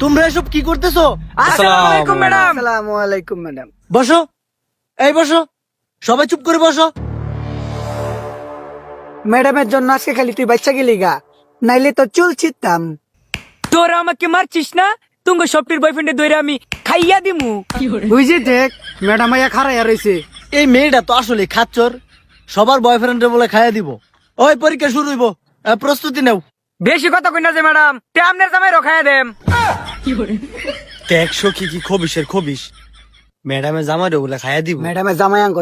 তোমরা এসব কি করতেছো? আসসালামু আলাইকুম ম্যাডাম। আসসালামু আলাইকুম ম্যাডাম। বসো, এই বসো, সবাই চুপ করে বসো। ম্যাডামের জন্য আজকে খালি তুই বাচ্চা গেলি গা, নাইলে তো চুল ছিটতাম। তোরা আমাকে মারছিস না? তুঙ্গ সবটির বয়ফ্রেন্ডে দইরা আমি খাইয়া দিমু। বুঝি দেখ, ম্যাডাম আয়া খারাইয়া রইছে। এই মেয়েটা তো আসলে খাচ্চর, সবার বয়ফ্রেন্ডে বলে খাইয়া দিব। ওই পরীক্ষা শুরু হইব, প্রস্তুতি নেও। বেশি কথা কই না যে ম্যাডাম, তে আমনের জামাই রখায়া দেম। দেখছো কি কি খবিসের খবিস, ম্যাডামের জামাইরে বলে খাইয়া দিব। ম্যাডামের জামাই আঙ্গ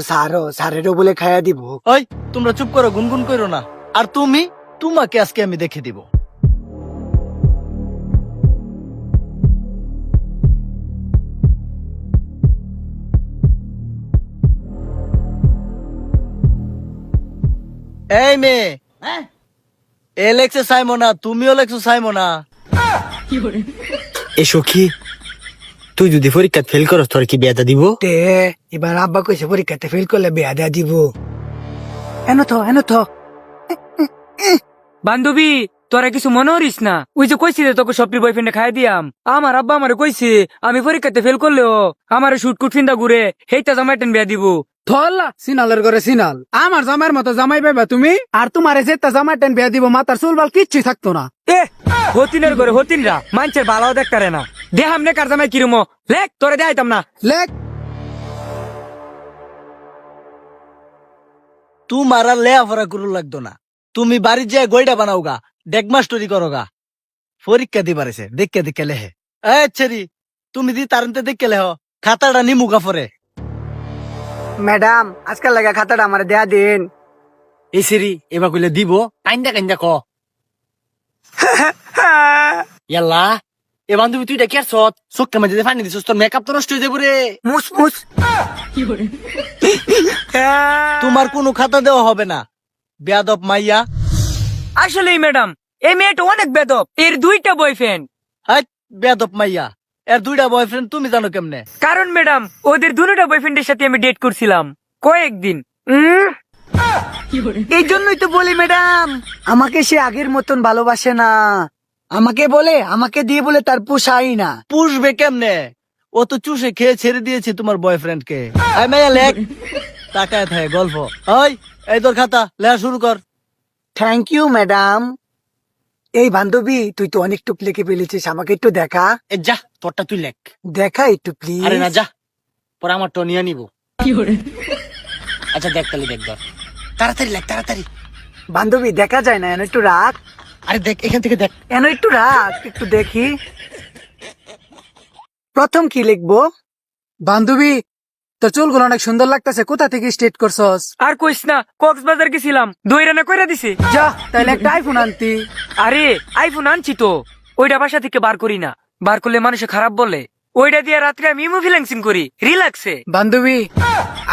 সারেরও বলে খাইয়া দিব। ওই তোমরা চুপ করো, গুনগুন করো না। আর তুমি, তোমাকে আজকে আমি দেখে দিব। এই মেয়ে, এ লেখছে সাইমোনা, তুমিও লেখছো সাইমোনা। এ সখী, তুই যদি পরীক্ষা ফেল করস তোর কি বিয়াটা দিব? তে এবার আব্বা কইছে পরীক্ষাতে ফেল করলে বিয়া দেয়া দিব। এনো তো বান্ধবী, তোরা কিছু মনে করিস না। ওই যে কইছি যে তোকে সবটির বয়ফ্রেন্ডে খাইয়া দিয়াম, আমার আব্বা আমারে কইছে আমি পরীক্ষাতে ফেল করলেও আমার শুটকুট ফিন্দা ঘুরে হেইটা জামাই টেন বিয়া দিব। ধরলা সিনালের ঘরে সিনাল, আমার জামাইয়ের মতো জামাই পাইবা তুমি। আর তোমার যেটা জামাই টেন বিয়া দিব, মাথার চুলবাল কিচ্ছুই থাকতো না। এ হতিনের ঘরে হতিনরা মানুষের ভালো দেখতারে না। দেহাম নে কার জামাই কিরম লেখ, তোরে দেখাইতাম না। লেখ তোমার আর লেয়াফরা করু লাগতো না, তুমি বাড়ির যায় গইডা বানাও গা, ডেকমাস্টরি করো গা। পরীক্ষা দিবারেছে দেখে দেখে লেহে। ছেড়ি তুমি দি তারতে দেখে লেহ, খাতাটা নিমু গাফরে। ম্যাডাম আজকাল লাগা খাতাটা আমার দেয়া দিন। এই সেরি এবার কইলে দিব, কাইন্দা কাইন্দা ক। ইয়াল্লা, এ বান্ধবী তুই ডাকি আর সৎ চোখটা মাঝে দিয়ে ফানি দিছিস, তোর মেকআপ তো নষ্ট হয়ে যাবো রে। মুস মুস। তোমার কোনো খাতা দেওয়া হবে না, বেয়াদব মাইয়া। আসলেই ম্যাডাম, এই মেয়েটা অনেক বেদব। এর দুইটা বয়ফ্রেন্ড। হাই বেয়াদব মাইয়া, এর দুইটা বয়ফ্রেন্ড তুমি জানো কেমনে? কারণ ম্যাডাম, ওদের দুটো বয়ফ্রেন্ডের সাথে আমি ডেট করছিলাম কয়েকদিন। এই জন্যই তো বলি ম্যাডাম, আমাকে সে আগের মতন ভালোবাসে না। আমাকে বলে, আমাকে দিয়ে বলে তার পোষাই না। পুষবে কেমনে? ও তো চুষে খেয়ে ছেড়ে দিয়েছে তোমার বয়ফ্রেন্ড কে। আই মাইয়া লেখ, তাকায় থাকে গল্প। ওই এই তোর খাতা, লেখা শুরু কর। Thank you madam. এই বান্ধবী, তুই তো অনেক টুক লিখে ফেলেছিস, আমাকে একটু দেখা। এ যা, তোরটা তুই লেখ। দেখা একটু প্লিজ। আরে না যা, পরে আমার টো নিয়ে নিব। আচ্ছা দেখ তাহলে, দেখ ধর, তাড়াতাড়ি লেখ তাড়াতাড়ি। বান্ধবী দেখা যায় না, এনে একটু রাখ। আরে দেখ এখান থেকে দেখ। এনে একটু রাখ, একটু দেখি। প্রথম কি লিখবো? বান্ধবী, তোর চুলগুলো অনেক সুন্দর লাগতেছে, কোথা থেকে স্ট্রেট করছস? আর কইস না, কক্সবাজার গেছিলাম, দইরানা কইরা দিছে। যা, তাইলে একটা আইফোন আনতি। আরে আইফোন আনছি তো, ওইটা বাসা থেকে বার করি না, বার করলে মানুষে খারাপ বলে। ওইটা দিয়ে রাত্রে আমি মুভি ল্যাংসিং করি রিল্যাক্সে। বান্ধবী,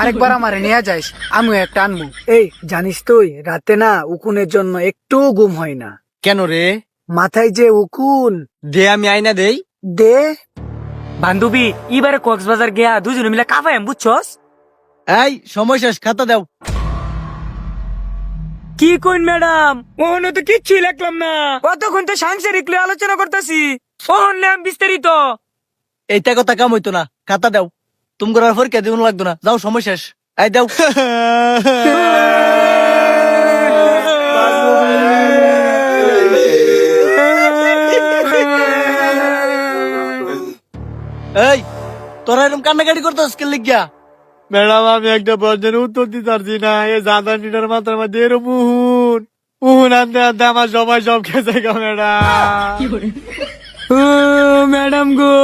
আরেকবার আমারে নিয়ে যাইস, আমিও একটা আনবো। এই জানিস তুই, রাতে না উকুনের জন্য একটু ঘুম হয় না। কেন রে? মাথায় যে উকুন। দে আমি আইনা দেই। দে। বান্ধবী, এবারে কক্সবাজার গিয়া দুজনে মিলে কাফায়াম, বুঝছস? এই সময় শেষ, খাতা দাও। কি কইন ম্যাডাম, ওহনো তো কিচ্ছুই লিখলাম না। কতক্ষণ তো সাংসারিক লয়ে আলোচনা করতেছি, ওহনলাম বিস্তারিত। এইটা কথা কাম হইতো না, খাতা দাও। তুমি আর পরীক্ষা দিন লাগতো না, যাও সময় শেষ। এই দাও। এই তোরা এরকম কান্নাকাটি করতেছ কে লিখিয়া? ম্যাডাম, আমি একটা প্রশ্নের উত্তর দিতে পারছি না। এই জাদানিটার মাথার মধ্যে এরকম মুহুন আনতে আনতে আমার সবাই সব খেয়েছে গো ম্যাডাম। ও ম্যাডাম গো,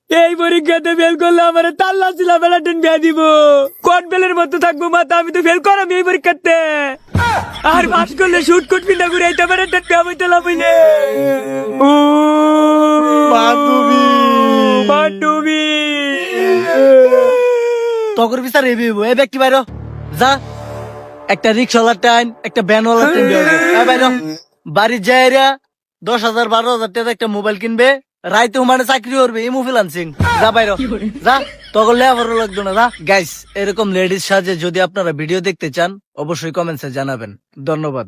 এই পরীক্ষাতে ফেল করলে আমার তাল্লা ছিল বেলাটেন বিয়া দিব। কট বেলের মতো থাকবো মাথা, আমি তো ফেল করাম এই পরীক্ষাতে। আর পাস করলে শুট কুট পিন্ডা ঘুরে আইতে বেলাটেন বিয়া বইতে লাভ হইলে। ও বান্ধবী, বান্ধবী, তকর বিচার এবি এ ব্যক্তি বাইর যা। একটা রিক্সাওয়ালার টাইম, একটা ভ্যানওয়ালার টাইম বাইর। বাড়ি যায় 10,000 12,000 টাকা একটা মোবাইল কিনবে, রাইতে মানে চাকরি করবে, ইমো ফ্রিল্যান্সিং। যা বাইর যা, তখন লেবার লাগতো না। যা গাইস, এরকম লেডিস সাজে যদি আপনারা ভিডিও দেখতে চান অবশ্যই কমেন্টসে জানাবেন। ধন্যবাদ।